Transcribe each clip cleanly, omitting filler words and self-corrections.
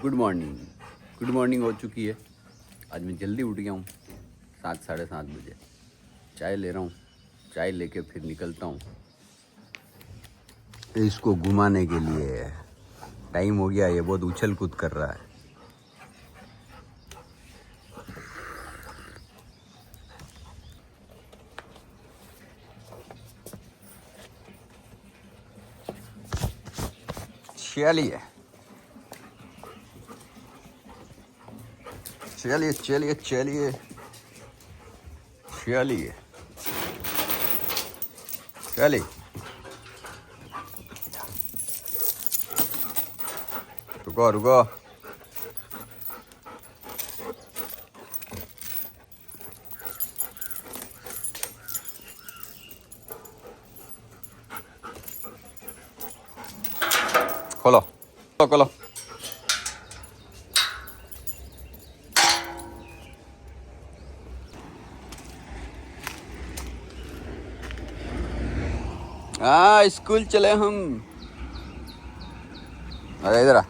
Good morning हो चुकी है। आज मैं जल्दी उठ गया हूँ 7 साढ़े 7 बजे। चाय ले रहा हूँ, चाय लेके फिर निकलता हूँ इसको घुमाने के लिए। टाइम हो गया, ये बहुत उछल कूद कर रहा है। चलिए चलिए चलिए चलिए चलिए चलिए। रुको रुको, खोलो खोलो खोलो। हाँ, स्कूल चले हम। अरे इधर आ।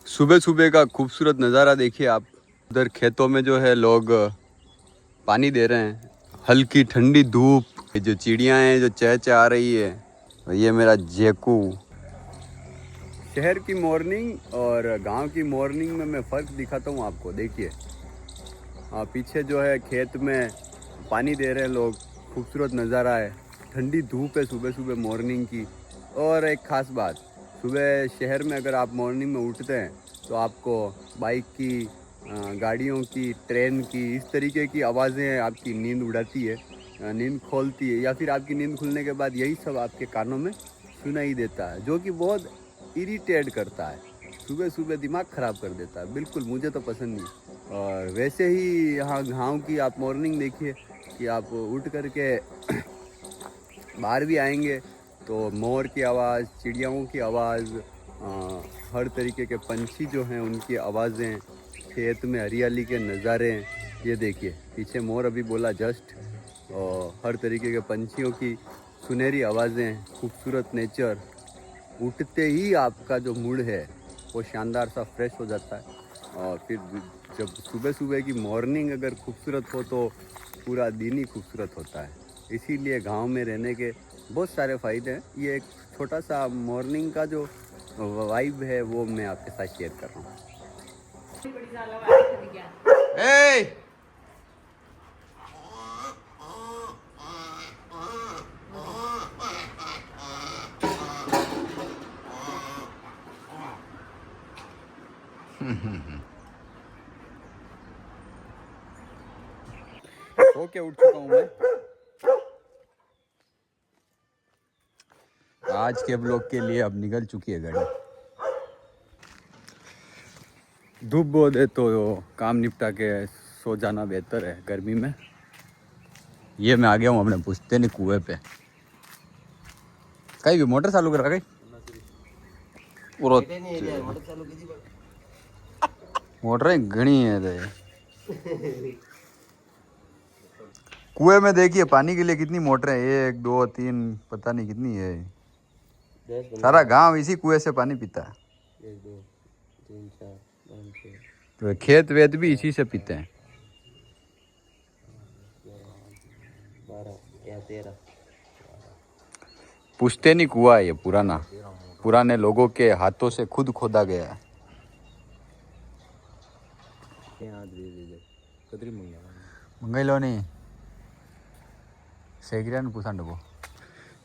सुबह सुबह का खूबसूरत नज़ारा देखिए आप। उधर खेतों में जो है लोग पानी दे रहे हैं। हल्की ठंडी धूप, ये जो चिड़ियाँ हैं जो चहचहा रही है। और ये मेरा जेकू। शहर की मॉर्निंग और गांव की मॉर्निंग में मैं फ़र्क दिखाता हूँ आपको। देखिए पीछे जो है खेत में पानी दे रहे हैं लोग। खूबसूरत नज़ारा है, ठंडी धूप है सुबह सुबह मॉर्निंग की। और एक ख़ास बात, सुबह शहर में अगर आप मॉर्निंग में उठते हैं तो आपको बाइक की, गाड़ियों की, ट्रेन की, इस तरीके की आवाज़ें आपकी नींद उड़ाती है, नींद खोलती है। या फिर आपकी नींद खुलने के बाद यही सब आपके कानों में सुनाई देता है, जो कि बहुत इरिटेट करता है। सुबह सुबह दिमाग ख़राब कर देता है। बिल्कुल मुझे तो पसंद नहीं। और वैसे ही यहाँ गाँव की आप मॉर्निंग देखिए कि आप उठ करके बाहर भी आएंगे तो मोर की आवाज़, चिड़ियाओं की आवाज़, हर तरीके के पंछी जो हैं उनकी आवाज़ें, खेत में हरियाली के नज़ारे। ये देखिए पीछे मोर अभी बोला जस्ट। और हर तरीके के पंछियों की सुनहरी आवाज़ें, खूबसूरत नेचर। उठते ही आपका जो मूड है वो शानदार सा फ्रेश हो जाता है। और फिर जब सुबह सुबह की मॉर्निंग अगर खूबसूरत हो तो पूरा दिन ही खूबसूरत होता है। इसीलिए गांव में रहने के बहुत सारे फ़ायदे हैं। ये एक छोटा सा मॉर्निंग का जो वाइब है वो मैं आपके साथ शेयर कर रहा हूँ। hey! ओके, उठ चुका हूँ मैं। आज के ब्लॉग के लिए अब निकल चुकी है गाड़ी। धूप बहुत है तो काम निपटा के सो जाना बेहतर है गर्मी में। ये मैं आ गया हूँ अपने पुश्तैनी कुएं पे। कहीं भी मोटर चालू करा कहीं मोटर घनी है तो कुएं में देखिए पानी के लिए कितनी मोटर है, 1 2 3 पता नहीं कितनी है। सारा गांव इसी कुएं से पानी पीता है। 1 2 3 4 5 6 तो खेत वेत भी इसी से पीते हैं। 12 या 13 पुश्तैनी कुआं है ये पुराना, पुराने लोगों के हाथों से खुद खोदा गया है। मंगाई लो नहीं सेगिरन पूछा को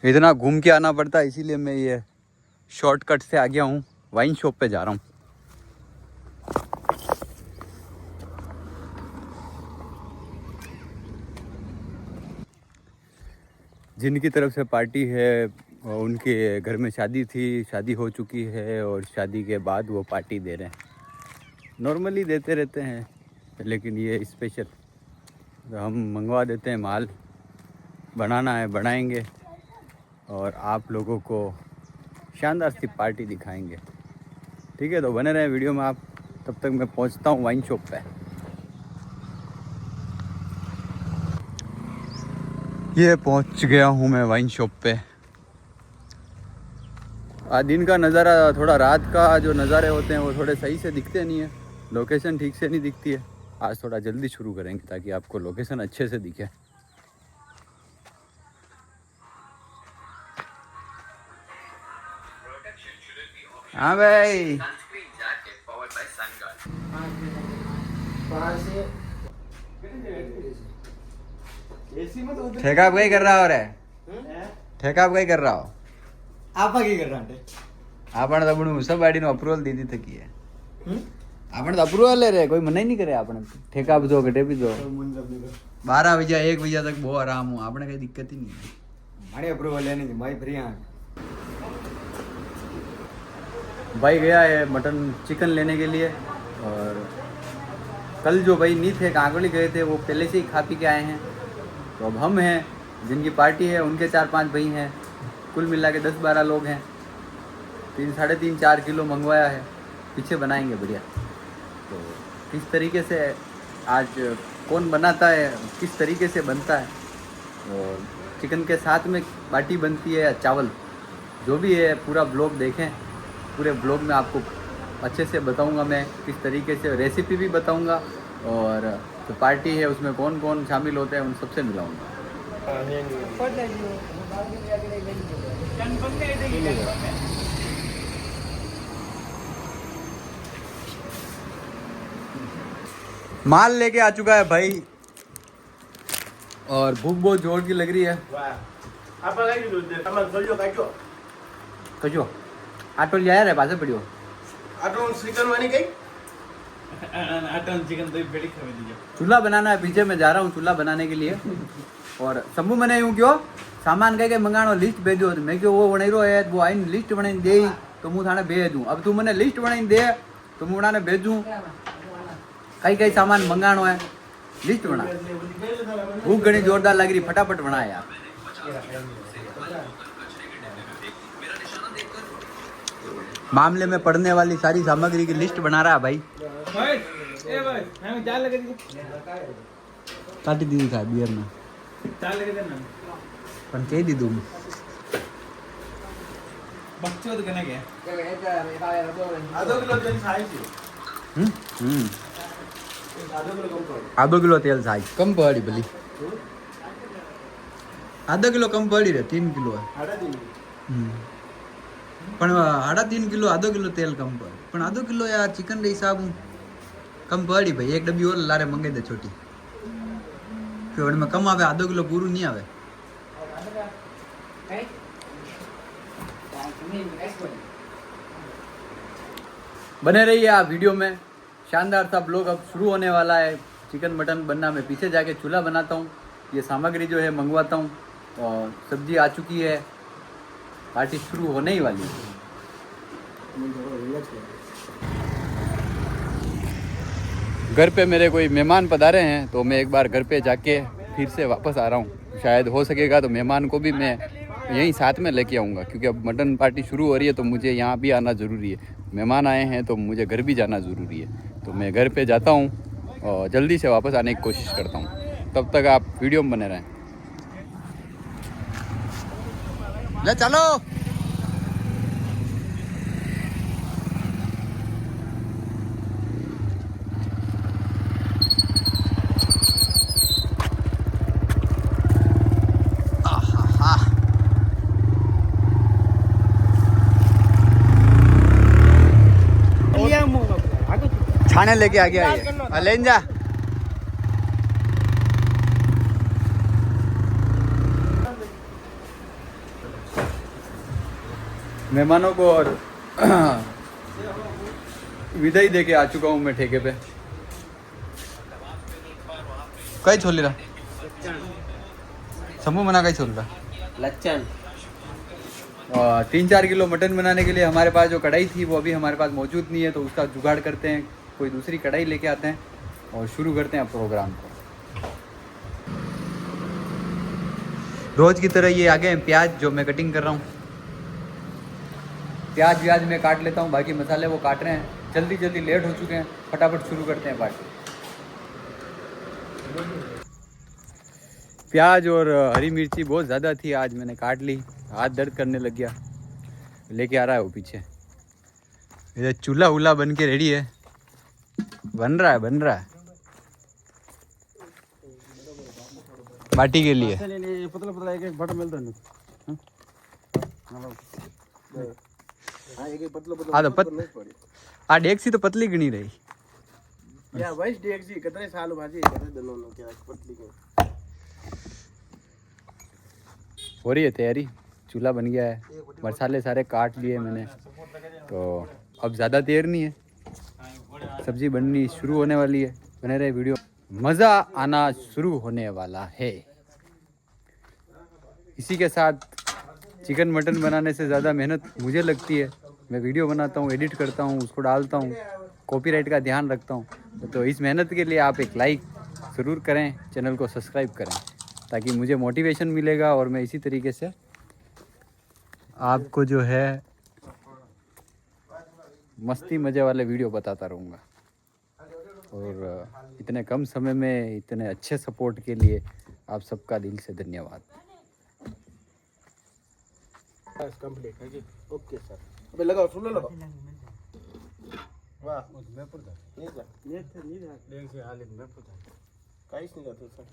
इतना घूम के आना पड़ता है, इसीलिए मैं ये शॉर्टकट से आ गया हूँ। वाइन शॉप पे जा रहा हूँ। जिनकी तरफ से पार्टी है उनके घर में शादी थी, शादी हो चुकी है और शादी के बाद वो पार्टी दे रहे हैं। नॉर्मली देते रहते हैं लेकिन ये स्पेशल तो हम मंगवा देते हैं। माल बनाना है बनाएंगे और आप लोगों को शानदार सी पार्टी दिखाएंगे। ठीक है, तो बने रहे वीडियो में आप। तब तक मैं पहुंचता हूँ वाइन शॉप पे। ये पहुंच गया हूँ मैं वाइन शॉप पे। आज दिन का नज़ारा, थोड़ा रात का जो नज़ारे होते हैं वो थोड़े सही से दिखते नहीं है, लोकेशन ठीक से नहीं दिखती है। आज थोड़ा जल्दी शुरू करेंगे ताकि आपको लोकेशन अच्छे से दिखे। हाँ भाई, ठेका आप कहीं कर रहा हो रे? ठेका आप कहीं कर रहा हो? आप क्या कर रहा है? આપણે તો આપણું सब ગાડીનું અપ્રુવલ દીધી થકી है। આપણે તો અપ્રુવલ લે રે, कोई मना ही नहीं करे। આપણે ठेका भी दो, गटे भी दो। 12 बजे 1 बजे तक बहुत आराम हो, આપણે कहीं दिक्कत ही नहीं है। मारे अप्रूवल लेने की भाई फ्री हैं। भाई गया है मटन चिकन लेने के लिए, और कल जो भाई नहीं थे, कांगड़ी गए थे, वो पहले से ही खा पी के आए हैं। तो अब हम हैं जिनकी पार्टी है, उनके 4-5 भाई हैं, कुल मिला के 10-12 लोग हैं। 3-4.5 किलो मंगवाया है, पीछे बनाएंगे बढ़िया। तो किस तरीके से आज कौन बनाता है, किस तरीके से बनता है, और चिकन के साथ में बाटी बनती है या चावल, जो भी है पूरा ब्लॉग देखें। पूरे ब्लॉग में आपको अच्छे से बताऊंगा मैं, किस तरीके से रेसिपी भी बताऊंगा, और जो पार्टी है उसमें कौन कौन शामिल होते हैं उन सबसे मिलाऊंगा। माल लेके आ चुका है भाई, और भूख बहुत जोर की लग रही है। कजो आटो ले आया रे, पासे पड़ियो चूल्हा बनाना है, पीछे मैं जा रहा हूँ चूल्हा बनाने के लिए। और शंभू मैंने यूँ क्यों सामान कह के मंगानो लिस्ट भेजो, तो मैं क्यों वो बना रहा है, वो आई लिस्ट बनाई दे तो मुँह थाने भेज दूँ। अब तू मैंने लिस्ट बनाई दे तो मुँह उड़ाने भेजूँ, कई कई सामान मंगानो है, लिस्ट बना। भूख घनी जोरदार लग रही, फटाफट बना यार। मामले में पड़ने वाली सारी सामग्री की लिस्ट बना रहा है भाई। काटी दी था बियर में, पण कही दी दूँ आधो किलो तेल साइज कम पड़ी भली, आधा किलो कम पड़ी रे, 3 किलो है। पण 3.5 किलो आधो किलो तेल कम पड़े, पण आधो किलो यार चिकन रे हिसाब कम पड़ी भाई। एक डब्बी और लारे मंगे दे छोटी, फिर में कम आवे, आधो किलो पूरू नहीं आवे। बने रहिए आप वीडियो में, शानदार सा ब्लॉग अब शुरू होने वाला है। चिकन मटन बनना, मैं पीछे जाके चूल्हा बनाता हूँ, ये सामग्री जो है मंगवाता हूँ, और सब्जी आ चुकी है, पार्टी शुरू होने ही वाली है। घर पे मेरे कोई मेहमान पधारे हैं, तो मैं एक बार घर पे जाके फिर से वापस आ रहा हूँ। शायद हो सकेगा तो मेहमान को भी मैं यहीं साथ में लेके आऊँगा, क्योंकि अब मटन पार्टी शुरू हो रही है तो मुझे यहाँ भी आना ज़रूरी है। मेहमान आए हैं तो मुझे घर भी जाना ज़रूरी है, तो मैं घर पे जाता हूँ और जल्दी से वापस आने की कोशिश करता हूँ। तब तक आप वीडियो में बने रहें। ले चलो। छाने लेके आ गया ये, ले जा। मेहमानों को और विदाई दे के आ चुका हूँ मैं ठेके पे। कई छोली रहा समूह मना, कई छोल रहा लच्चन। 3-4 किलो मटन बनाने के लिए हमारे पास जो कढ़ाई थी वो अभी हमारे पास मौजूद नहीं है, तो उसका जुगाड़ करते हैं, कोई दूसरी कढ़ाई लेके आते हैं और शुरू करते हैं प्रोग्राम को। रोज की तरह ये आ गए हैं प्याज, जो मैं कटिंग कर रहा हूँ। प्याज व्याज मैं काट लेता हूँ, बाकी मसाले वो काट रहे हैं। जल्दी जल्दी लेट हो चुके हैं, फटाफट शुरू करते हैं पार्टी। प्याज और हरी मिर्ची बहुत ज़्यादा थी आज, मैंने काट ली, हाथ दर्द करने लग गया। लेके आ रहा है वो पीछे। इधर चूल्हा उल्हा बन के रेडी है, बन रहा है पार्टी के लिए। पतला पतला एक बटा मिलता है। हाँ तो आ डेक्सी तो पतली गणी रही। या भाई डेक्सी कितने साल भाजी दोनों क्या पतली के हो रही है तैयारी। चूल्हा बन गया है, मसाले सारे काट लिए मैंने, तो अब ज़्यादा देर नहीं है, सब्जी बननी शुरू होने वाली है। बने रहे वीडियो, मज़ा आना शुरू होने वाला है। इसी के साथ चिकन मटन बनाने से ज़्यादा मेहनत मुझे लगती है। मैं वीडियो बनाता हूँ, एडिट करता हूँ, उसको डालता हूँ, कॉपीराइट का ध्यान रखता हूँ। तो इस मेहनत के लिए आप एक लाइक ज़रूर करें, चैनल को सब्सक्राइब करें, ताकि मुझे मोटिवेशन मिलेगा और मैं इसी तरीके से आपको जो है मस्ती मज़े वाले वीडियो बताता रहूँगा। और इतने कम समय में इतने अच्छे सपोर्ट के लिए आप सबका दिल से धन्यवाद। कंप्लीट है जी। ओके सर, अबे लगाओ, सुन लो। वाह मैं पड़ता नहीं जा ये थे नहीं जा लेंग से हाल में पड़ता काईस नहीं जाता सर।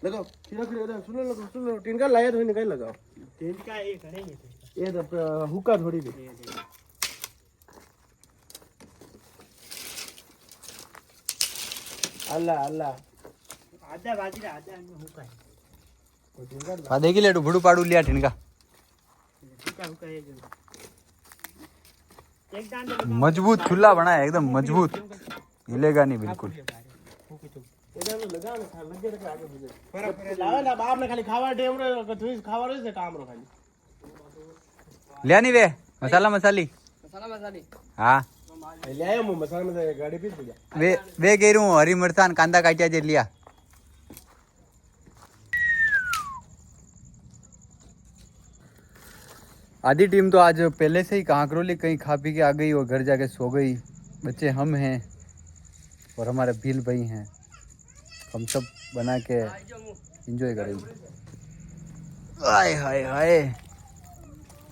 लगाओ खीरा खीरा सुन लो टिनका लाया तो निकाल लगाओ। टिनका ये करेंगे ये तो हुक्का थोड़ी दी। अल्लाह अल्लाह आधा बाजी आधा में हुक्का है। आ देखी ले भुडू पाडू लिया ठिनका मजबूत चूल्हा बना है, एकदम मजबूत, हिलेगा नहीं बिल्कुल। लिया नहीं वे मसाला मसाली हाँ वे कह रहा हूँ हरी मिर्चान कांदा काटिया जे लिया। आधी टीम तो आज पहले से ही कांकरोली कहीं खा पी के आ गई और घर जाके सो गई। बच्चे हम हैं और हमारे भील भाई हैं, हम सब बना के एंजॉय करेंगे। आय हाय हाय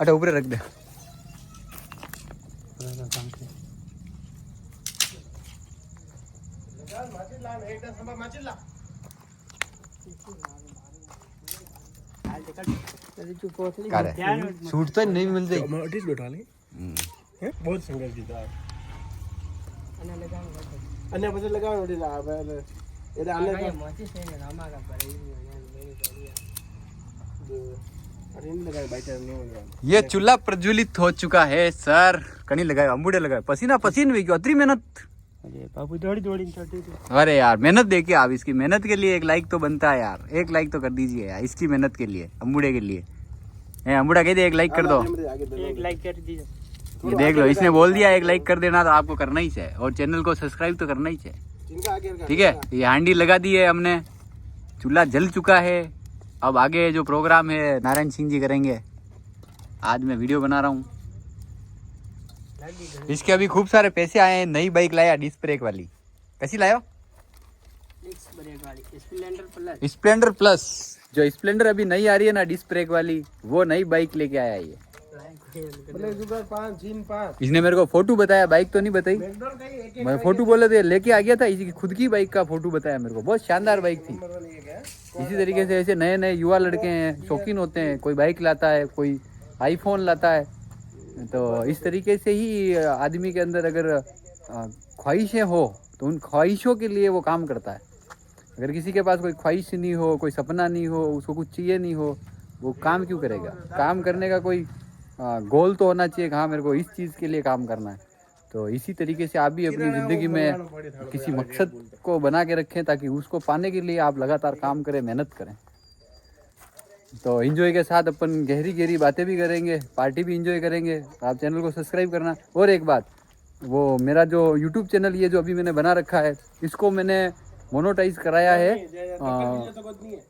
अटे ऊपर रख दे। सूट तो नहीं मिलते बैठा ले बहुत संघर्ष जीता अन्य बजे लगा नोटिस आवे ये अन्य का मोची से नामा का पर अरे इन लगा बैठे नहीं हो। ये चूल्हा प्रज्वलित हो चुका है सर। कहीं लगाए अंबुड़े लगाए, पसीना पसीन हुई क्यों, अतरी मेहनत। अरे बाबू दौड़ी दौड़ी चढ़ती थी। अरे यार मेहनत देखिए आप, इसकी मेहनत के लिए एक लाइक तो बनता है यार, एक लाइक तो कर दीजिए यार इसकी मेहनत के लिए, अंबुड़े के लिए। अंबुड़ा कह दे एक लाइक कर दो, एक लाइक कर दीजिए। ये देख लो इसने बोल दिया एक लाइक कर देना, तो आपको करना ही चाहिए और चैनल को सब्सक्राइब तो करना ही चाहिए। ठीक है, ये हांडी लगा दी है हमने, चूल्हा जल चुका है। अब आगे जो प्रोग्राम है नारायण सिंह जी करेंगे, आज मैं वीडियो बना रहा हूँ। इसके अभी खूब सारे पैसे आए हैं। नई बाइक लाया डिस्क ब्रेक वाली, कैसी लाया? Splendor plus. जो स्प्लेंडर अभी नई आ रही है ना डिस्क ब्रेक वाली, वो नई बाइक लेके आया ये। इसने मेरे को फोटो बताया, बाइक तो नहीं बताई, मैं फोटो बोले थे लेके आ गया था। इसकी खुद की बाइक का फोटो बताया मेरे को, बहुत शानदार बाइक थी। इसी तरीके से ऐसे नए नए युवा लड़के हैं, शौकीन होते हैं, कोई बाइक लाता है, कोई आईफोन लाता है। तो इस तरीके से ही आदमी के अंदर अगर ख्वाहिशें हो तो उन ख्वाहिशों के लिए वो काम करता है। अगर किसी के पास कोई ख्वाहिश नहीं हो, कोई सपना नहीं हो, उसको कुछ चाहिए नहीं हो, वो काम क्यों करेगा? काम करने का कोई गोल तो होना चाहिए, हाँ मेरे को इस चीज़ के लिए काम करना है। तो इसी तरीके से आप भी अपनी ज़िंदगी में किसी मकसद को बना के रखें, ताकि उसको पाने के लिए आप लगातार काम करें, मेहनत करें। तो एंजॉय के साथ अपन गहरी गहरी बातें भी करेंगे, पार्टी भी एंजॉय करेंगे। आप चैनल को सब्सक्राइब करना। और एक बात, वो मेरा जो यूट्यूब चैनल ये जो अभी मैंने बना रखा है, इसको मैंने मोनेटाइज कराया है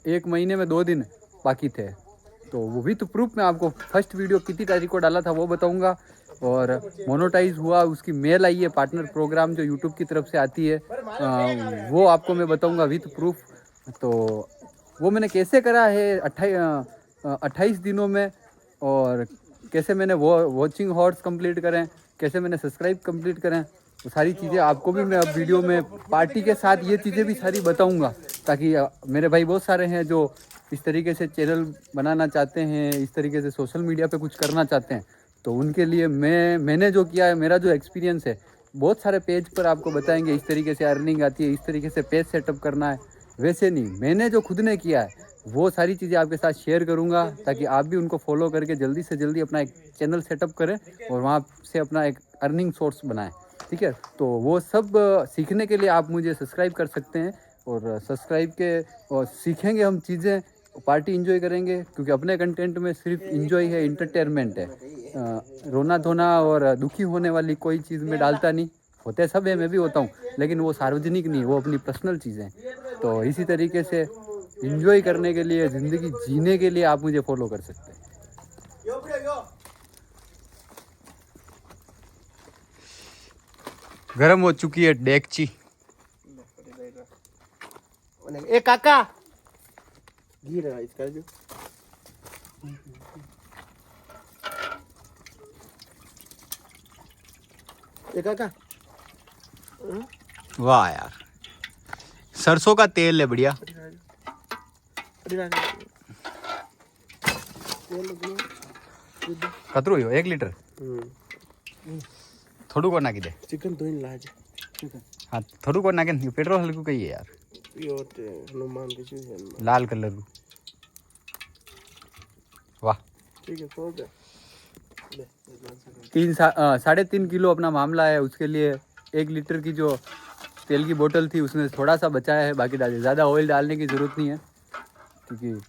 1 महीने में 2 दिन बाकी थे। तो वो भी तो प्रूफ मैं आपको फर्स्ट वीडियो कितनी तारीख को डाला था वो बताऊंगा, और मोनोटाइज हुआ, उसकी मेल आई है पार्टनर प्रोग्राम जो यूट्यूब की तरफ से आती है, वो आपको मैं बताऊंगा विथ प्रूफ। तो वो मैंने कैसे करा है 28 दिनों में, और कैसे मैंने वॉचिंग हॉर्स कंप्लीट करें, कैसे मैंने सब्सक्राइब कंप्लीट करें, वो सारी चीज़ें आपको भी मैं अब वीडियो में पार्टी के साथ ये चीज़ें भी सारी बताऊंगा, ताकि मेरे भाई बहुत सारे हैं जो इस तरीके से चैनल बनाना चाहते हैं, इस तरीके से सोशल मीडिया पे कुछ करना चाहते हैं। तो उनके लिए मैंने जो किया है, मेरा जो एक्सपीरियंस है, बहुत सारे पेज पर आपको बताएंगे इस तरीके से अर्निंग आती है, इस तरीके से पेज सेटअप करना है। वैसे नहीं, मैंने जो खुद ने किया है वो सारी चीज़ें आपके साथ शेयर करूंगा, ताकि आप भी उनको फॉलो करके जल्दी से जल्दी अपना एक चैनल सेटअप करें और वहाँ से अपना एक अर्निंग सोर्स बनाएं। ठीक है, तो वो सब सीखने के लिए आप मुझे सब्सक्राइब कर सकते हैं, और सब्सक्राइब के और सीखेंगे हम चीज़ें, पार्टी इंजॉय करेंगे, क्योंकि अपने कंटेंट में सिर्फ इंजॉय है, इंटरटेनमेंट है। रोना धोना और दुखी होने वाली कोई चीज़ में डालता नहीं, होते सब है, मैं भी होता हूँ, लेकिन वो सार्वजनिक नहीं, वो अपनी पर्सनल चीज़ें। तो इसी तरीके से इंजॉय करने के लिए, ज़िंदगी जीने के लिए आप मुझे फॉलो कर सकते हैं। गर्म हो चुकी है डेगची। ए काका घी रहा इसका जो ए काका वाह यार, सरसों का तेल है बढ़िया। कतरू हो 1 लीटर थोड़ू को नाखी दे। चिकन तो इन लाज हाँ थोड़ू को नाखे, पेट्रोल हल्कू कही है यार, योटे हनुमान की चीज है लाल कलर को। वाह, ठीक है सो गया। 3.5 किलो अपना मामला है, उसके लिए 1 लीटर की जो तेल की बोतल थी उसमें थोड़ा सा बचाया है, बाकी डाले। ज़्यादा ऑयल डालने की ज़रूरत नहीं है, क्योंकि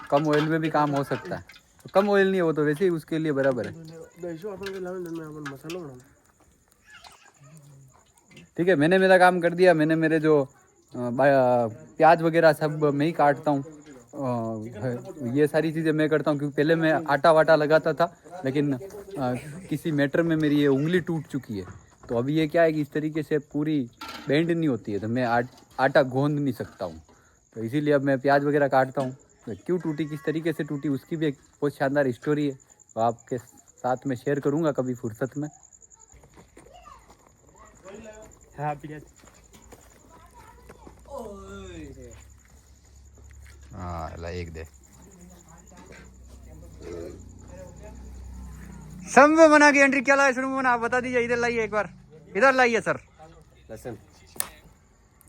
कम ऑयल में भी काम हो सकता है। तो कम ऑयल नहीं है वो तो वैसे ही उसके लिए बराबर है। ठीक है, मैंने मेरा काम कर दिया। मैंने मेरे जो प्याज वगैरह सब मैं ही काटता हूँ, ये सारी चीज़ें मैं करता हूँ, क्योंकि पहले मैं आटा वाटा लगाता था, लेकिन किसी मैटर में मेरी ये उंगली टूट चुकी है। तो अभी ये क्या है कि इस तरीके से पूरी बेंड नहीं होती है, तो मैं आटा गूंद नहीं सकता हूँ। तो इसीलिए अब मैं प्याज वगैरह काटता हूँ। तो क्यों टूटी, किस तरीके से टूटी, उसकी भी एक बहुत शानदार स्टोरी है, तो आपके साथ में शेयर करूँगा कभी फुर्सत में। हाँ एक दे शंभू मना की एंट्री क्या लाए शंभू मना, आप बता दीजिए। इधर लाइए एक बार, इधर लाइए सर।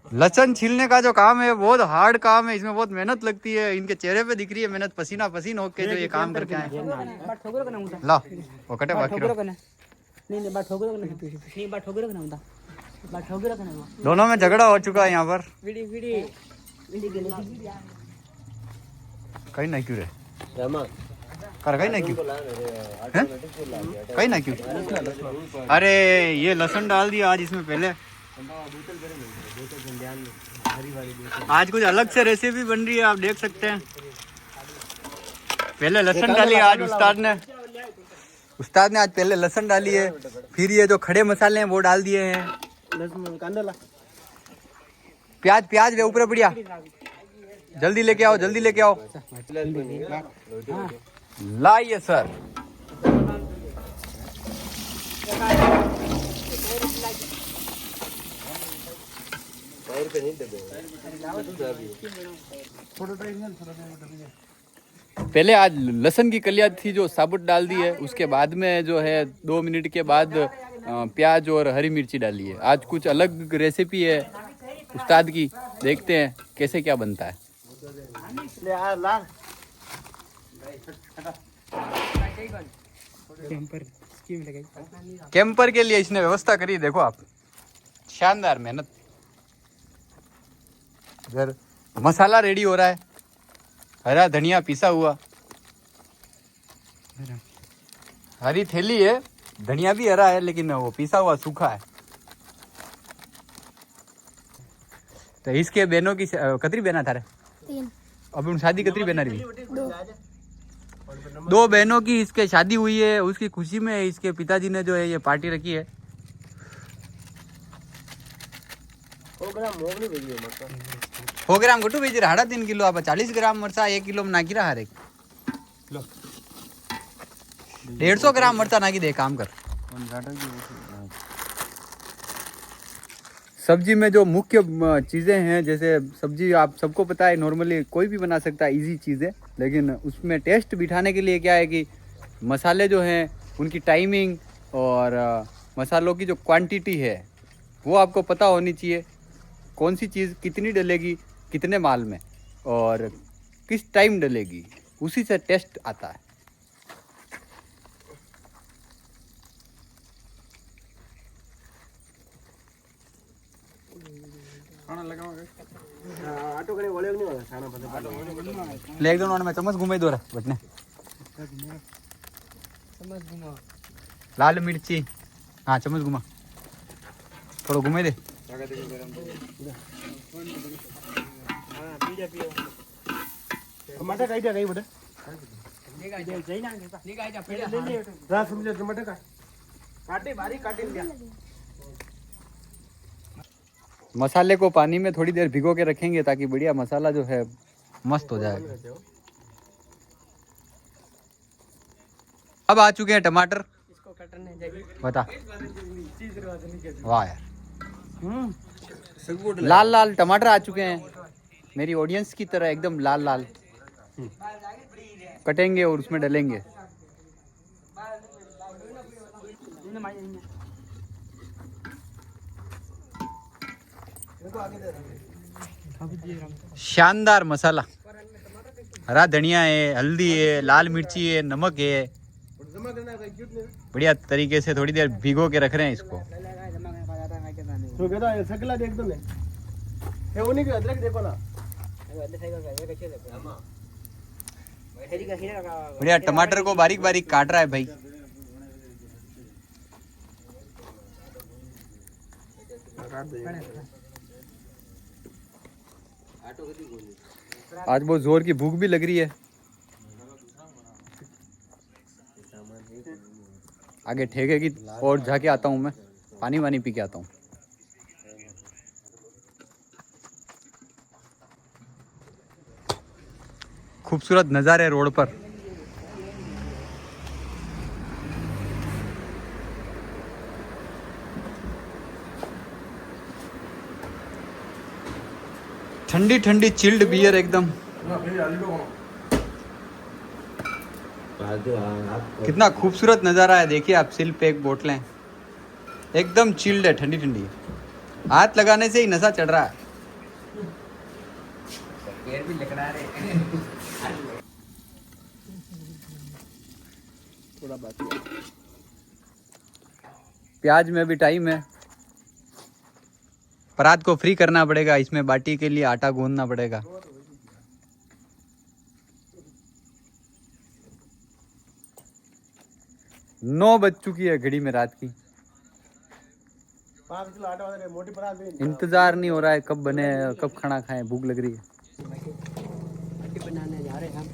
लहसुन छीलने का जो काम है बहुत हार्ड काम है, इसमें बहुत मेहनत लगती है। इनके चेहरे पे दिख रही है मेहनत, पसीना पसीन होके जो ये काम करके आए। ला वो कटे बाकी दोनों में झगड़ा हो चुका है यहाँ पर। कहीं ना क्यों रे कर, कहीं ना क्यों, कहीं ना क्यों। अरे ये लहसुन डाल दिया आज इसमें पहले। आज कुछ अलग से रेसिपी बन रही है, आप देख सकते हैं। पहले लहसुन डाली आज उस्ताद ने आज पहले लहसुन डाली है, फिर ये जो खड़े मसाले हैं वो डाल दिए हैं। प्याज वे ऊपर बढ़िया, जल्दी लेके आओ, जल्दी लेके आओ। लाइए सर। पहले आज लहसुन की कलियां थी जो साबुत डाल दी है, उसके बाद में जो है 2 मिनट के बाद प्याज और हरी मिर्ची डाली है। आज कुछ अलग रेसिपी है उस्ताद की, देखते हैं कैसे क्या बनता है। कैंपर के लिए इसने व्यवस्था करी, देखो आप, शानदार मेहनत। इधर मसाला रेडी हो रहा है, हरा धनिया पिसा हुआ, हरी थैली है, धनिया भी हरा है लेकिन वो पिसा हुआ सूखा है। तो इसके बहनों की कतरी बहना था रे 3 अभी शादी कतरी बहना रही 2 बहनों की इसके शादी हुई है, उसकी खुशी में इसके पिताजी ने जो है ये पार्टी रखी है। 100 ग्राम मोगली भेजी है मरचा। 100 ग्राम गटू भेजी रहा 3 किलो आप 40 ग्राम मरचा 1 किलो में नाकी रहा हर एक 150 ग्राम मरचा नाकी दे काम कर। सब्जी में जो मुख्य चीज़ें हैं, जैसे सब्जी आप सबको पता है नॉर्मली कोई भी बना सकता है, इजी चीज़ है, लेकिन उसमें टेस्ट बिठाने के लिए क्या है कि मसाले जो हैं उनकी टाइमिंग और मसालों की जो क्वांटिटी है वो आपको पता होनी चाहिए। कौन सी चीज़ कितनी डलेगी कितने माल में और किस टाइम डलेगी, उसी से टेस्ट आता है। आटो करे वळे नहीं होगा खाना पता ले एक दोनों में चम्मच घुमाई दो रहा बटने लाल मिर्ची हाँ चम्मच घुमा थोड़ा घुमे दे। टमाटर काई दिया कई बेटा रा समझे टमाटर का काटे बारीक काटे लिया। मसाले को पानी में थोड़ी देर भिगो के रखेंगे ताकि बढ़िया मसाला जो है मस्त हो जाए। अब आ चुके हैं टमाटर, इसको कटने बता वाह यार लाल लाल टमाटर आ चुके हैं मेरी ऑडियंस की तरह एकदम लाल लाल। कटेंगे और उसमें डलेंगे। शानदार मसाला, हरा धनिया है, हल्दी है, लाल मिर्ची है, नमक है, बढ़िया तरीके से थोड़ी देर भिगो के रख रहे हैं इसको। तो कहता है सकला देख दो ने ये वो नहीं कि अदरक देखो ना बढ़िया टमाटर को बारीक बारीक काट रहा है भाई। आज बहुत जोर की भूख भी लग रही है। आगे ठेके की और जाके आता हूँ मैं, पानी वानी पी के आता हूँ। खूबसूरत नज़ारे रोड पर। ठंडी ठंडी चिल्ड बियर एकदम। कितना खूबसूरत नज़ारा है, देखिए आप। सिल पे एक बोतलें एकदम चिल्ड है, ठंडी ठंडी। हाथ लगाने से ही नशा चढ़ रहा है। पैर भी लकड़ा रहे। थोड़ा बाकी है। प्याज में भी टाइम है, परात को फ्री करना पड़ेगा। इसमें बाटी के लिए आटा गूंदना पड़ेगा। नौ बज चुकी है घड़ी में रात की। 5 किलो आटा वाला मोटी परात भी इंतजार नहीं हो रहा है कब बने, कब खाना खाएं, भूख लग रही है। बनाने जा रहे हैं हम।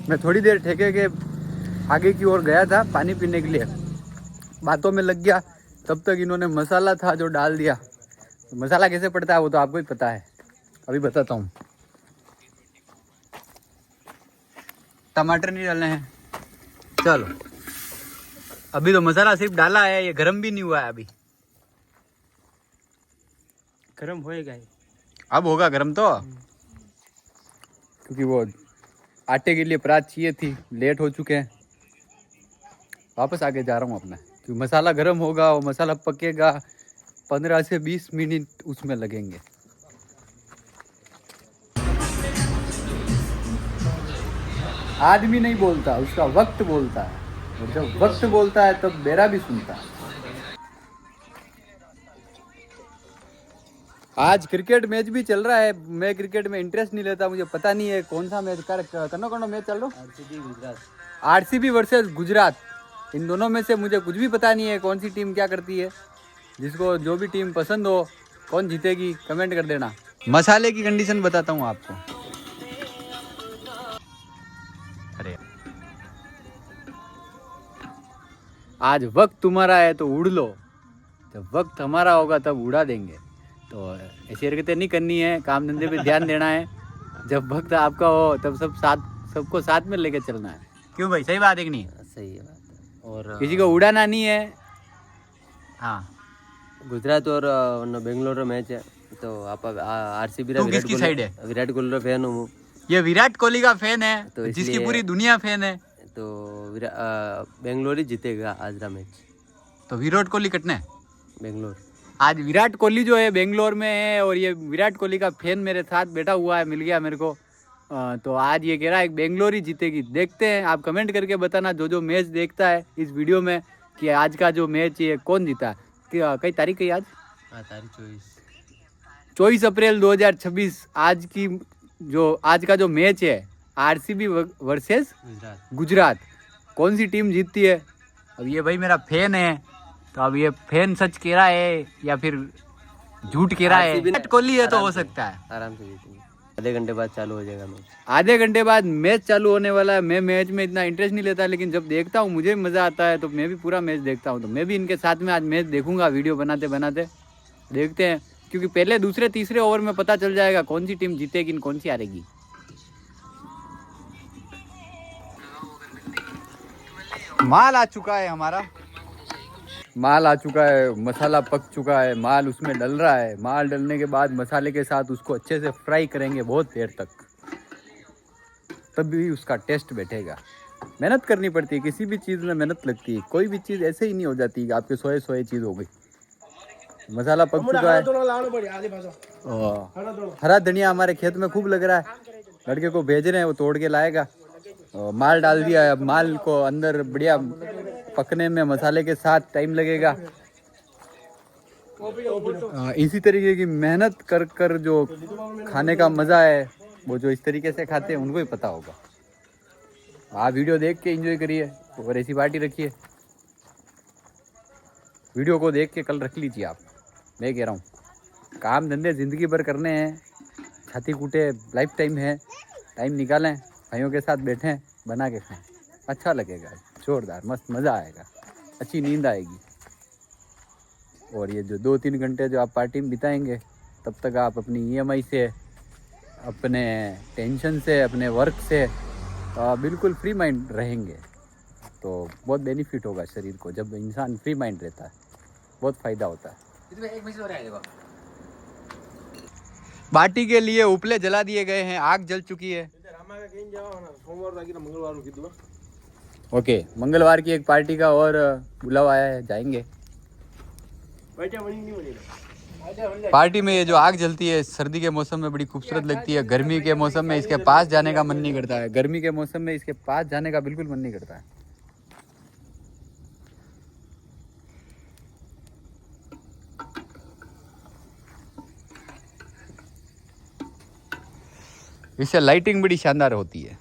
मैं थोड़ी देर ठेके के आगे की ओर गया था पानी पीने के लिए, बातों में लग गया। तब तक इन्होंने मसाला था जो डाल दिया। तो मसाला कैसे पड़ता है वो तो आपको ही पता है, अभी बताता हूँ। टमाटर नहीं डालने हैं, चलो। अभी तो मसाला सिर्फ डाला है, ये गरम भी नहीं हुआ है अभी। गरम होएगा। अब होगा गरम तो, क्योंकि वो आटे के लिए परात चाहिए थी। लेट हो चुके हैं, वापस आगे जा रहा हूँ अपना। क्योंकि मसाला गरम होगा, वो मसाला पकेगा, 15 से 20 मिनट उसमें लगेंगे। आदमी नहीं बोलता, उसका वक्त बोलता है। और जब वक्त बोलता है तब मेरा भी सुनता है। आज क्रिकेट मैच भी चल रहा है। मैं क्रिकेट में इंटरेस्ट नहीं लेता, मुझे पता नहीं है कौन सा मैच कनो मैच चल रहा है। आरसीबी वर्सेस गुजरात, इन दोनों में से मुझे कुछ भी पता नहीं है कौन सी टीम क्या करती है। जिसको जो भी टीम पसंद हो, कौन जीतेगी कमेंट कर देना। मसाले की कंडीशन बताता हूँ आपको। अरे आज वक्त तुम्हारा है तो उड़ लो, जब वक्त हमारा होगा तब उड़ा देंगे। तो ऐसी हरकतें नहीं करनी है, काम धंधे पे ध्यान देना है। जब वक्त आपका हो तब सबको साथ में लेके चलना है। क्यों भाई, सही बात है कि नहीं? सही है बात। और किसी को उड़ाना नहीं है। हाँ, गुजरात और बेंगलोर मैच है तो आप आरसीबी तू किसकी साइड है? विराट कोहली रा फैन हूँ। ये विराट कोहली का फैन है तो जिसकी इसलिए- पूरी दुनिया फैन है। तो बेंगलोर ही जीतेगा आज का मैच। तो विराट कोहली कटना है बेंगलोर। आज। विराट कोहली जो है बेंगलोर में है और ये विराट कोहली का फैन मेरे साथ बैठा हुआ है, मिल गया मेरे को। तो आज ये कह रहा है बेंगलोर ही जीतेगी। देखते हैं, आप कमेंट करके बताना जो मैच देखता है इस वीडियो में कि आज का जो मैच है कौन जीता। कई तारीख है आज? तारीख 24 अप्रैल 2026। आज का जो मैच है आरसीबी वर्सेस गुजरात, कौन सी टीम जीतती है? अब ये भाई मेरा फैन है, तो अब ये फैन सच कह रहा है या फिर झूठ कह रहा है? विराट कोहली है तो हो सकता है। आराम से जीतेंगे। आधे घंटे बाद चालू हो जाएगा मैच। आधे घंटे बाद मैच चालू होने वाला है। मैं मैच में इतना इंटरेस्ट नहीं लेता, लेकिन जब देखता हूँ मुझे मज़ा आता है, तो मैं भी पूरा मैच देखता हूँ। तो मैं भी इनके साथ में आज मैच देखूंगा, वीडियो बनाते बनाते देखते हैं। क्योंकि पहले दूसरे तीसरे ओवर में पता चल जाएगा कौन सी टीम जीतेगी कौन सी हारेगी। माल आ चुका है हमारा, माल आ चुका है, मसाला पक चुका है, माल उसमें डल रहा है। माल डलने के बाद मसाले के साथ उसको अच्छे से फ्राई करेंगे बहुत देर तक, तब भी उसका टेस्ट बैठेगा। मेहनत करनी पड़ती है, किसी भी चीज़ में मेहनत लगती है। कोई भी चीज़ ऐसे ही नहीं हो जाती कि आपके सोए चीज़ हो गई। मसाला पक चुका है। हरा धनिया हमारे खेत में खूब लग रहा है, लड़के को भेज रहे हैं, वो तोड़ के लाएगा। माल डाल दिया है, अब माल को अंदर बढ़िया पकने में मसाले के साथ टाइम लगेगा। इसी तरीके की मेहनत कर कर जो खाने का मज़ा है वो जो इस तरीके से खाते हैं उनको ही पता होगा। आप वीडियो देख के एंजॉय करिए और ऐसी पार्टी रखिए। वीडियो को देख के कल रख लीजिए आप। मैं कह रहा हूँ काम धंधे ज़िंदगी भर करने हैं, छाती कूटे लाइफ टाइम है, टाइम निकालें, भाइयों के साथ बैठें, बना के खाएं, अच्छा लगेगा, जोरदार मस्त मज़ा आएगा, अच्छी नींद आएगी। और ये जो 2-3 घंटे जो आप पार्टी में बिताएंगे, तब तक आप अपनी EMI से, अपने टेंशन से, अपने वर्क से बिल्कुल फ्री माइंड रहेंगे। तो बहुत बेनिफिट होगा शरीर को। जब इंसान फ्री माइंड रहता है बहुत फ़ायदा होता है। पार्टी के लिए उपले जला दिए गए हैं, आग जल चुकी है। ओके, मंगलवार की एक पार्टी का और बुलावा आया है, जाएंगे। पार्टी में ये जो आग जलती है सर्दी के मौसम में बड़ी खूबसूरत लगती है। गर्मी के मौसम में इसके पास जाने का मन नहीं करता है। गर्मी के मौसम में इसके पास जाने का बिल्कुल मन नहीं करता है। इससे लाइटिंग बड़ी शानदार होती है।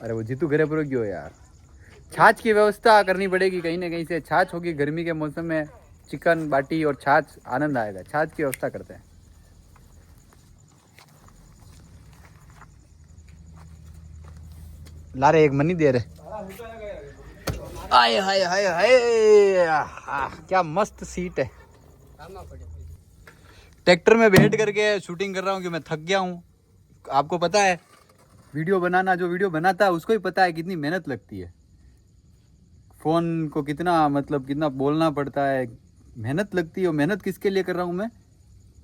अरे वो जीतू घरे पर क्यों यार, छाछ की व्यवस्था करनी पड़ेगी कहीं ना कहीं से। छाछ होगी गर्मी के मौसम में, चिकन बाटी और छाछ, आनंद आएगा। छाछ की व्यवस्था करते हैं। ला रहे एक मनी दे रहे। आए हाय हाय हाय, क्या मस्त सीट है। ट्रैक्टर में बैठ करके शूटिंग कर रहा हूँ कि मैं थक गया हूँ। आपको पता है वीडियो बनाना, जो वीडियो बनाता है उसको ही पता है कितनी मेहनत लगती है। फ़ोन को कितना बोलना पड़ता है, मेहनत लगती है। और मेहनत किसके लिए कर रहा हूँ मैं?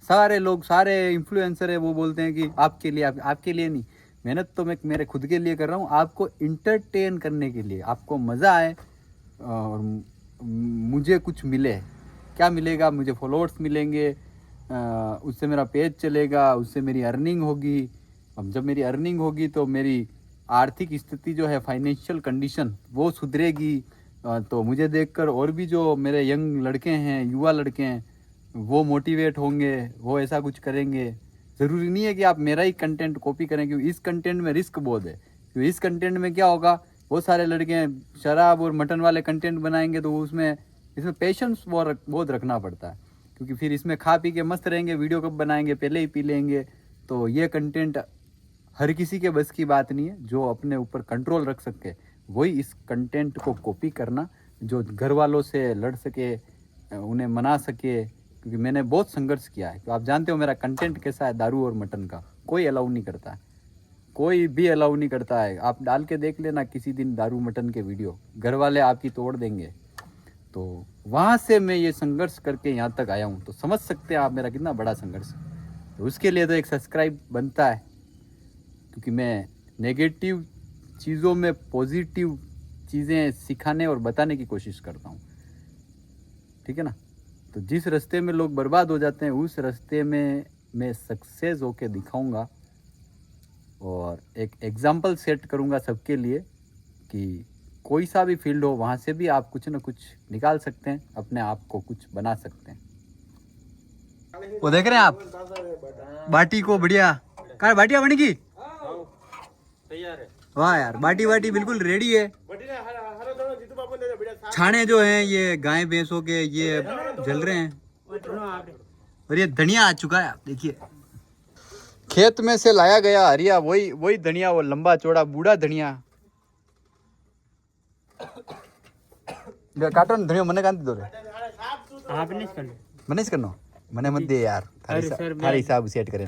सारे लोग, सारे इन्फ्लुएंसर है, वो बोलते हैं कि आपके लिए, आपके लिए नहीं। मेहनत तो मैं मेरे खुद के लिए कर रहा हूँ, आपको इंटरटेन करने के लिए, आपको मज़ा आए और मुझे कुछ मिले। क्या मिलेगा? मुझे फॉलोअर्स मिलेंगे, उससे मेरा पेज चलेगा, उससे मेरी अर्निंग होगी। अब जब मेरी अर्निंग होगी तो मेरी आर्थिक स्थिति जो है, फाइनेंशियल कंडीशन, वो सुधरेगी। तो मुझे देखकर और भी जो मेरे यंग लड़के हैं, युवा लड़के हैं, वो मोटिवेट होंगे, वो ऐसा कुछ करेंगे। ज़रूरी नहीं है कि आप मेरा ही कंटेंट कॉपी करें, क्योंकि इस कंटेंट में रिस्क बहुत है। क्योंकि इस कंटेंट में क्या होगा, बहुत सारे लड़के शराब और मटन वाले कंटेंट बनाएंगे तो इसमें पेशेंस बहुत रखना पड़ता है। क्योंकि फिर इसमें खा पी के मस्त रहेंगे, वीडियो कब बनाएंगे, पहले ही पी लेंगे। तो ये कंटेंट हर किसी के बस की बात नहीं है। जो अपने ऊपर कंट्रोल रख सके वही इस कंटेंट को कॉपी करना, जो घर वालों से लड़ सके, उन्हें मना सके, क्योंकि मैंने बहुत संघर्ष किया है। तो आप जानते हो मेरा कंटेंट कैसा है, दारू और मटन का। कोई अलाउ नहीं करता है, कोई भी अलाउ नहीं करता है। आप डाल के देख लेना किसी दिन दारू मटन के वीडियो, घर वाले आपकी तोड़ देंगे। तो वहाँ से मैं ये संघर्ष करके यहाँ तक आया हूँ, तो समझ सकते हैं आप मेरा कितना बड़ा संघर्ष। तो उसके लिए तो एक सब्सक्राइब बनता है, क्योंकि मैं नेगेटिव चीज़ों में पॉजिटिव चीज़ें सिखाने और बताने की कोशिश करता हूँ, ठीक है ना। तो जिस रास्ते में लोग बर्बाद हो जाते हैं, उस रास्ते में मैं सक्सेस होके दिखाऊंगा और एक एग्जाम्पल सेट करूंगा सबके लिए कि कोई सा भी फील्ड हो, वहाँ से भी आप कुछ ना कुछ निकाल सकते हैं, अपने आप को कुछ बना सकते हैं। वो देख रहे हैं आप बाटी को, बढ़िया कहा बाटिया बनेगी। वाह यार, बाटी बाटी बिल्कुल रेडी है। छाने जो हैं ये गाय भैंसों के, ये जल रहे हैं और ये धनिया आ चुका है। आप देखिए, खेत में से लाया गया हरिया, वही धनिया, वो लंबा चौड़ा बूढ़ा धनिया। काटो ना धनिया, मने कांति दो रे। आप नहीं करना, मने करना, मने मत दे यार, थारी हिसाब सेट करें।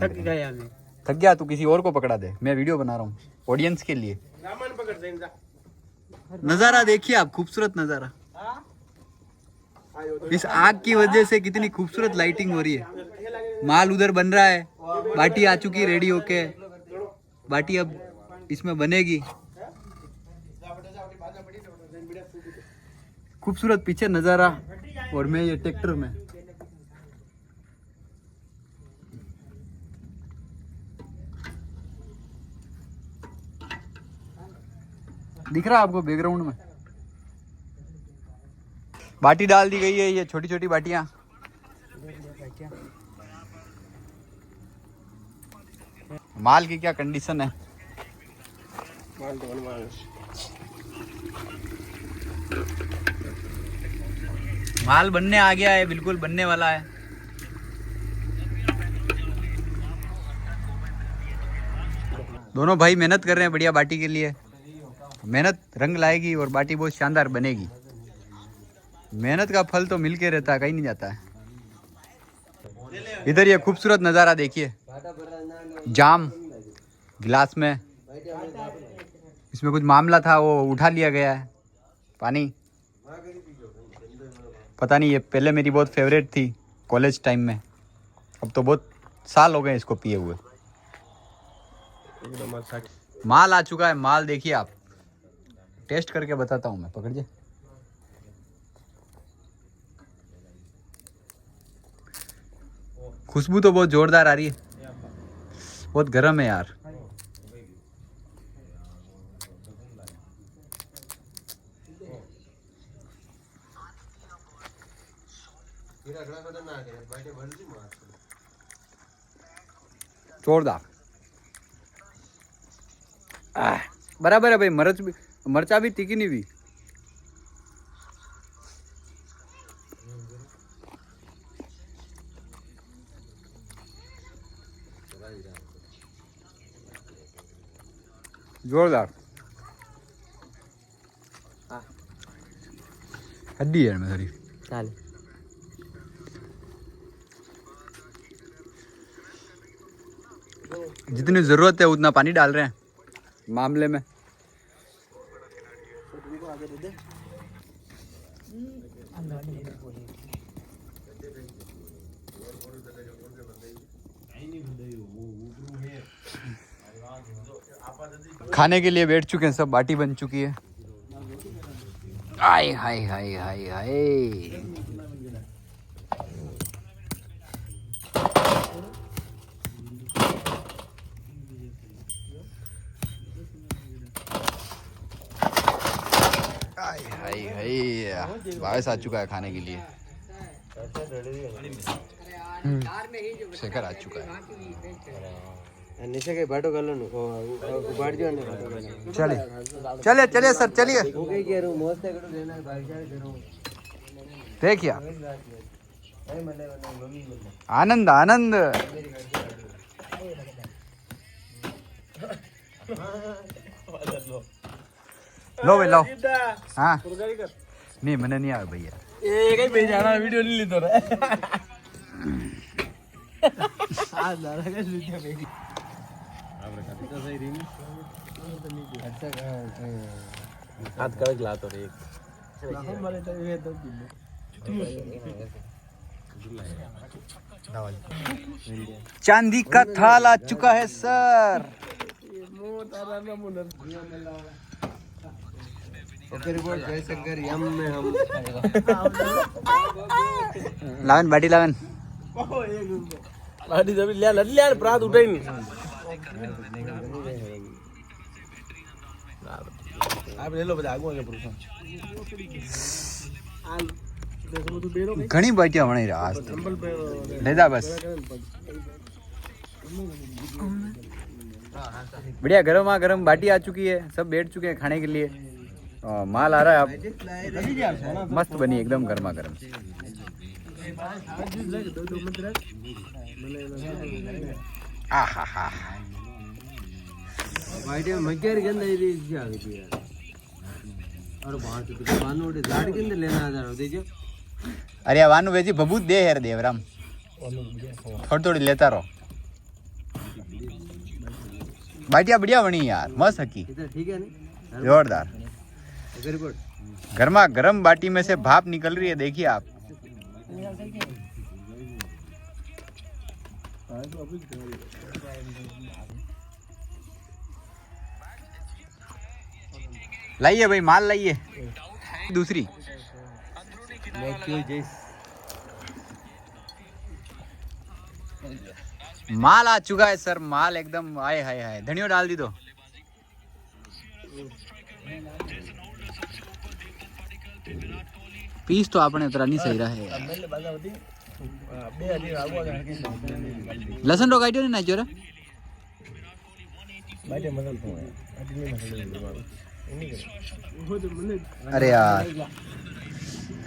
थक गया तू, किसी और को पकड़ा दे, मैं वीडियो बना रहा हूँ ऑडियंस के लिए। नजारा देखिए आप, खूबसूरत नजारा। इस आग की वजह से कितनी खूबसूरत लाइटिंग हो रही है। माल उधर बन रहा है, बाटी आ चुकी रेडी होके, बाटी अब इसमें बनेगी। खूबसूरत पीछे नजारा और मैं ये ट्रैक्टर में। दिख रहा है आपको बैकग्राउंड में? बाटी डाल दी गई है, ये छोटी छोटी बाटियां। माल की क्या कंडीशन है? माल बनने आ गया है, बिल्कुल बनने वाला है। दोनों भाई मेहनत कर रहे हैं बढ़िया बाटी के लिए। मेहनत रंग लाएगी और बाटी बहुत शानदार बनेगी। मेहनत का फल तो मिलके रहता है, कहीं नहीं जाता है। इधर ये खूबसूरत नज़ारा देखिए, जाम गिलास में, इसमें कुछ मामला था वो उठा लिया गया है। पानी पता नहीं, ये पहले मेरी बहुत फेवरेट थी कॉलेज टाइम में, अब तो बहुत साल हो गए इसको पिए हुए। माल आ चुका है, माल देखिए आप, टेस्ट करके बताता हूँ मैं, पकड़िए। खुशबू तो बहुत जोरदार आ रही है, बहुत गर्म है यार। जोरदार बराबर है भाई। मरचा भी तीखी नहीं हुई। जोरदार हड्डी है मेरी। चाल जितनी जरूरत है उतना पानी डाल रहे हैं मामले में। खाने के लिए बैठ चुके हैं सब, बाटी बन चुकी है। आय हाय हाय हाय हाय। हाय हाय, बारिश आ चुका है खाने के लिए। शेखर आ चुका है। नीचे के बाटो गालो नु उबाड़ दियो ने बाटो गालो। चले चले सर, चलिए। हो गई के रू मस्त करो लेना भाई जाए करो। देखिए आनंद आनंद। લો ભાઈ લો હા નહીં મને નહીં આવે ભાઈ યાર એ કઈ બેજાણા વિડિયો નહીં લીધો રે આ દાડા કે લીધો બેગી આપણે કાટી તો સહી રીંગ હાથ કડક લાતો રે એક મારે તો એ તો चांदी का थाल आ चुका है सर लावन बाटी लावन બાડી જબી લે લે પ્રાત ઉઠાઈ ની આપ લે લો બધા આગો કે પુરુષ घनी बाटियां बनी रहा आज तो लेदा बस बढ़िया गरमा गरम बाटी आ चुकी है सब बैठ चुके हैं खाने के लिए माल आ रहा है अब मस्त बनी एकदम गर्मा गर्म बाटियां मग्यार के अंदर ये आ गई थी यार और बाहर तो बानोड़े झाड़ के अंदर लेना आ जा रहा दीजिए अरे वानु बेजी बबूत दे यार देवराम थोड़ी थोड़ी लेता रहो बाटिया बढ़िया बनी यार मस्त हकी ठीक है नहीं जोरदार गर्मा गर्म बाटी में से भाप निकल रही है देखिए आप लाइए भाई माल लाइए दूसरी माल आ चुका है सर माल एकदम आए हाय हाय धनियो डाल दी दो पीस तो आपने उतरा नहीं सही रहा है लसन रो काट्यो ने नाच्यो रे अरे यार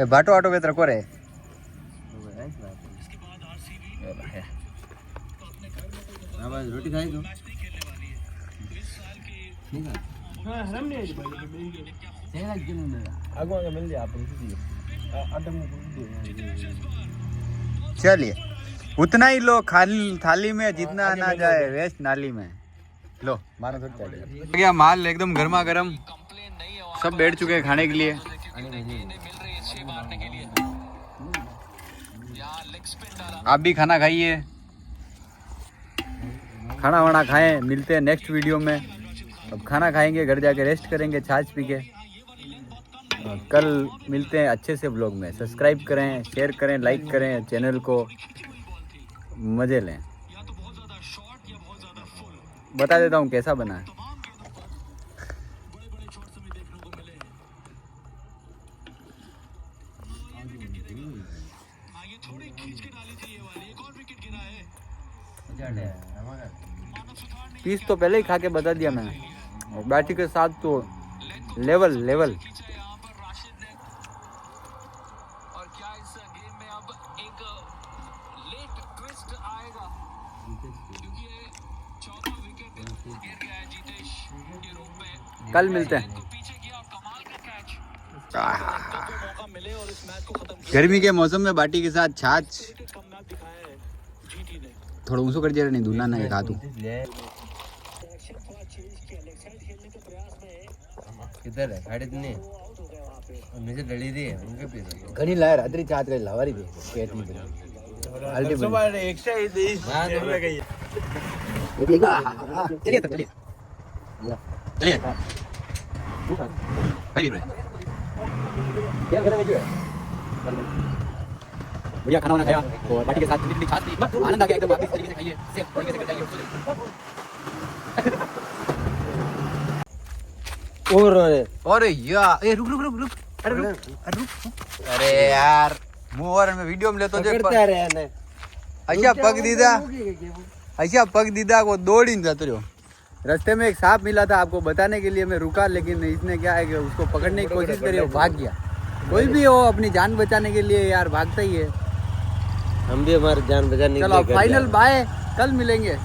बाटो आटो बेतर कोरे रोटी खाई दो આગો કે મિલ જાય આપણે चलिए उतना ही लो खाली थाली में जितना ना जाए वेस्ट नाली में लो मारो थोड़ी चाहिए गया माल एकदम गर्मा गर्म सब बैठ चुके हैं खाने के लिए आप भी खाना खाइए खाना वाना खाएं मिलते हैं नेक्स्ट वीडियो में अब खाना खाएंगे घर जाके रेस्ट करेंगे छाछ पी के कल मिलते हैं अच्छे से ब्लॉग में सब्सक्राइब करें शेयर करें लाइक करें चैनल को मज़े लें बता देता हूँ कैसा बना है पीस तो पहले ही खा के बता दिया मैंने और बाटी के साथ तो लेवल लेवल कल मिलते हैं गर्मी के मौसम में बाटी के साथ छाछ थोड़ा ऊँचो कर दिया नहीं धुना नहीं खा तू किधर है गाड़ी नहीं मुझे डली दी है उनके पीछे घनी लाया रात्रि चाहत रहे लावारी भी पेट में अल्टी સવારે એક્સ્ટ્રા એ દે એટલે ગઈ चलिए तो चलिए चलिए भाई क्या कर रहे हैं भैया खाना वाना खाया और बाटी के साथ ठंडी छाछ थी आनंद आ गया एकदम आप इस तरीके से खाइए सेफ तरीके से कर जाइए और यार ए रुक रुक रुक रुक अरे रुक अरे यार मोर में वीडियो में ले तो करता रहे ने अच्छा पग दीदा को दौड़ी जाते रहो रास्ते में एक सांप मिला था आपको बताने के लिए मैं रुका लेकिन इसने क्या है कि उसको पकड़ने की कोशिश करी वो भाग गया कोई भी हो अपनी जान बचाने के लिए यार भागता ही है हम भी हमारी जान बचाने के लिए चलो फाइनल बाय कल मिलेंगे